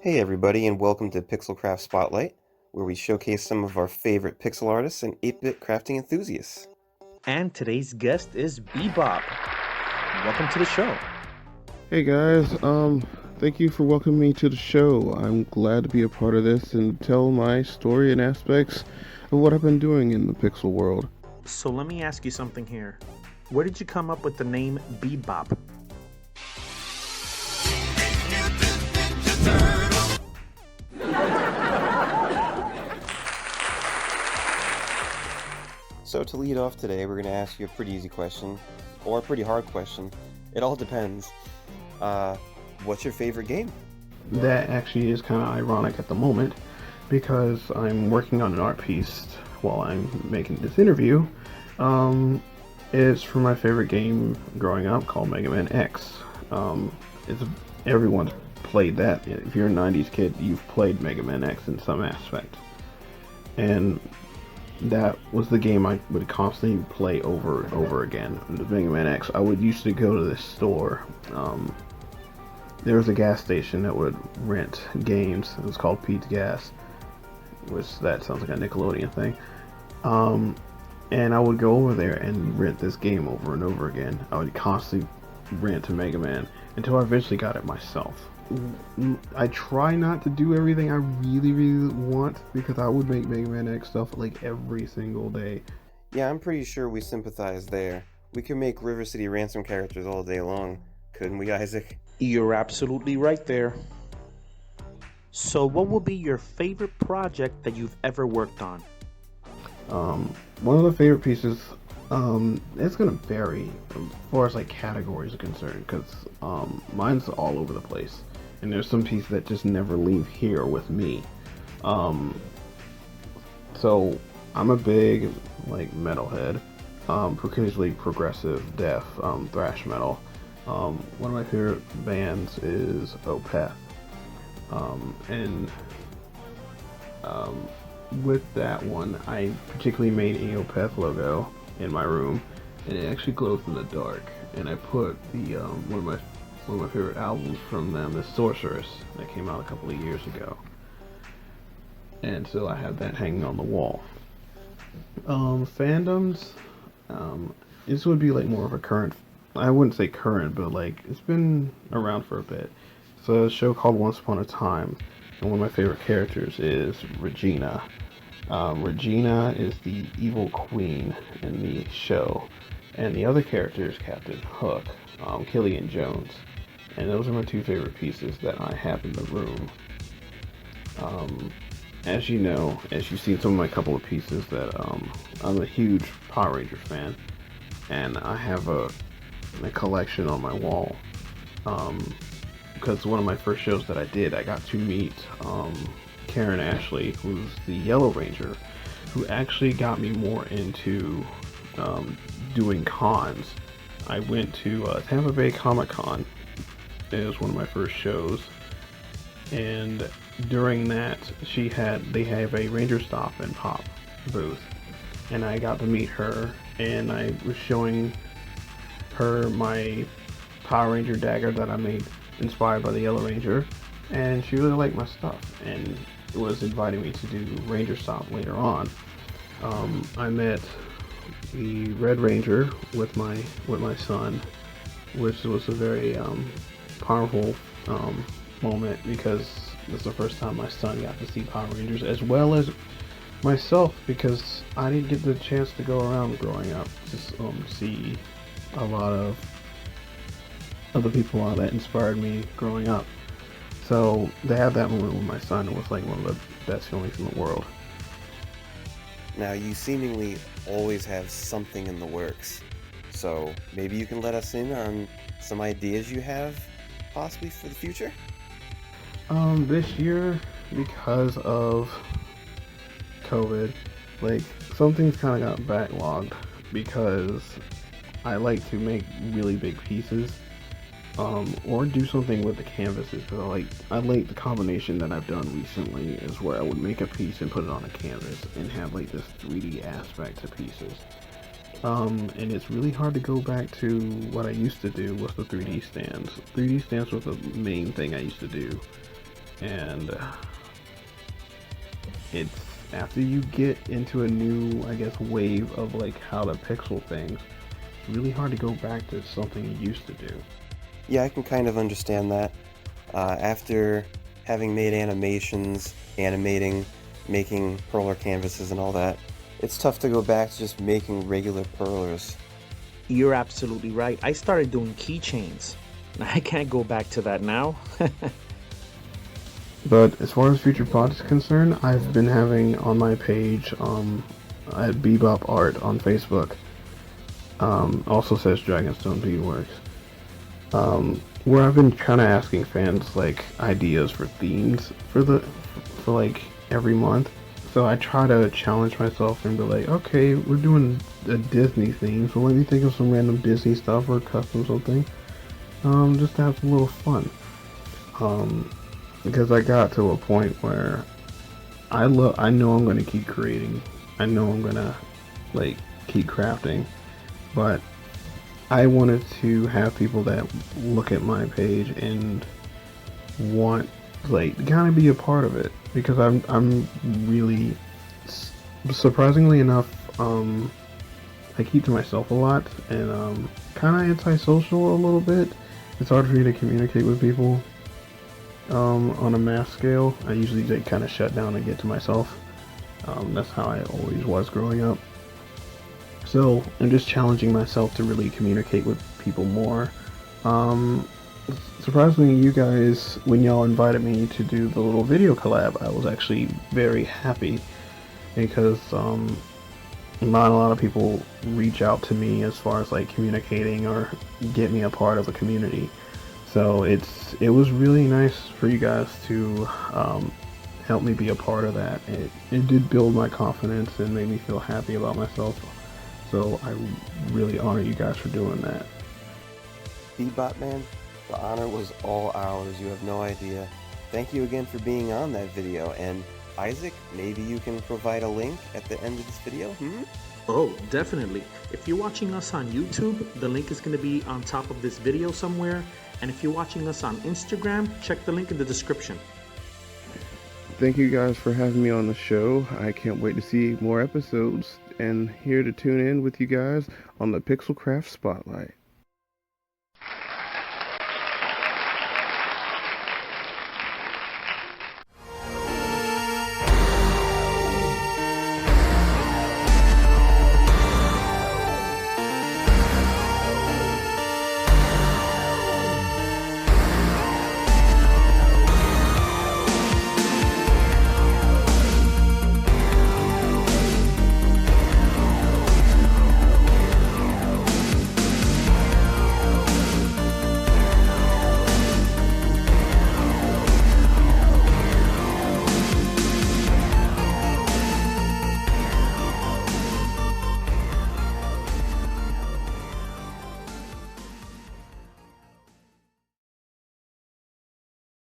Hey everybody, and welcome to Pixelcraft Spotlight, where we showcase some of our favorite pixel artists and 8-bit crafting enthusiasts. And today's guest is Beadbop. Welcome to the show. Hey guys, thank you for welcoming me to the show. I'm glad to be a part of this and tell my story and aspects of what I've been doing in the pixel world. So let me ask you something here. Where did you come up with the name Beadbop? So to lead off today, we're going to ask you a pretty easy question, or a pretty hard question. It all depends. What's your favorite game? That actually is kind of ironic at the moment because I'm working on an art piece while I'm making this interview. It's for my favorite game growing up called Mega Man X. Everyone's played that. If you're a 90s kid, you've played Mega Man X in some aspect. And that was the game I would constantly play over and over again. The Mega Man X. I would used to go to this store. There was a gas station that would rent games. It was called Pete's Gas, which that sounds like a Nickelodeon thing. And I would go over there and rent this game over and over again. I would constantly rent Mega Man until I eventually got it myself. I try not to do everything I really want because I would make Mega Man X stuff like every single day. Yeah, I'm pretty sure we sympathize there. We could make River City Ransom characters all day long, couldn't we, Isaac? You're absolutely right there. So what will be your favorite project that you've ever worked on? One of the favorite pieces, it's gonna vary as far as like categories are concerned, because mine's all over the place, and there's some pieces that just never leave here with me. So I'm a big like metalhead, occasionally progressive, death, thrash metal. One of my favorite bands is Opeth, and with that one, I particularly made a Opeth logo in my room, and it actually glows in the dark. And I put the one of my favorite albums from them, the Sorceress, that came out a couple of years ago. And so I have that hanging on the wall. Fandoms, this would be like more of a current. I wouldn't say current, but like it's been around for a bit. It's a show called Once Upon a Time, and one of my favorite characters is Regina. Regina is the evil queen in the show, and the other character is Captain Hook, Killian Jones, and those are my two favorite pieces that I have in the room. As you know, as you've seen some of my couple of pieces, that I'm a huge Power Ranger fan, and I have a collection on my wall. Because one of my first shows that I did, I got to meet Karen Ashley, who's the Yellow Ranger, who actually got me more into doing cons. I went to Tampa Bay KamiKun. It was one of my first shows, and during that, they have a Ranger Stop and Pop booth, and I got to meet her, and I was showing her my Power Ranger dagger that I made inspired by the Yellow Ranger, and she really liked my stuff and was inviting me to do Ranger Stop later on. I met the Red Ranger with my son, which was a very powerful moment because it's the first time my son got to see Power Rangers, as well as myself, because I didn't get the chance to go around growing up to see a lot of other people that inspired me growing up. So to have that moment with my son was like one of the best feelings in the world. Now, you seemingly always have something in the works, so maybe you can let us in on some ideas you have, possibly for the future? This year, because of COVID, like, some things kind of got backlogged because I like to make really big pieces, or do something with the canvases, because I like the combination that I've done recently is where I would make a piece and put it on a canvas and have like this 3D aspect to pieces. And it's really hard to go back to what I used to do with the 3D stands. 3D stands was the main thing I used to do. and it's after you get into a new, I guess, wave of like how to pixel things, it's really hard to go back to something you used to do. Yeah, I can kind of understand that. After having made animations, animating, making perler canvases and all that, it's tough to go back to just making regular perlers. You're absolutely right. I started doing keychains. I can't go back to that now. But as far as future projects concerned, I've been having on my page at Beadbop Art on Facebook, also says Dragonstone Beadworks, where I've been kind of asking fans like ideas for themes for like every month. So I try to challenge myself and be like, okay, we're doing a Disney theme, so let me think of some random Disney stuff or custom something, just to have some little fun. Because I got to a point where I know I'm going to keep creating. I know I'm going to like keep crafting, but I wanted to have people that look at my page and want like kind of be a part of it, because I'm really, surprisingly enough, I keep to myself a lot and kind of antisocial a little bit. It's hard for me to communicate with people on a mass scale. I usually like, kind of shut down and get to myself. That's how I always was growing up. So I'm just challenging myself to really communicate with people more. Surprisingly, you guys, when y'all invited me to do the little video collab, I was actually very happy, because not a lot of people reach out to me as far as like communicating or get me a part of a community. So it was really nice for you guys to help me be a part of that. It did build my confidence and made me feel happy about myself. So I really honor you guys for doing that. Beadbop, man, the honor was all ours. You have no idea. Thank you again for being on that video. And Izaac, maybe you can provide a link at the end of this video? Oh, definitely. If you're watching us on YouTube, the link is going to be on top of this video somewhere. And if you're watching us on Instagram, check the link in the description. Thank you guys for having me on the show. I can't wait to see more episodes and here to tune in with you guys on the Pixel Craft Spotlight.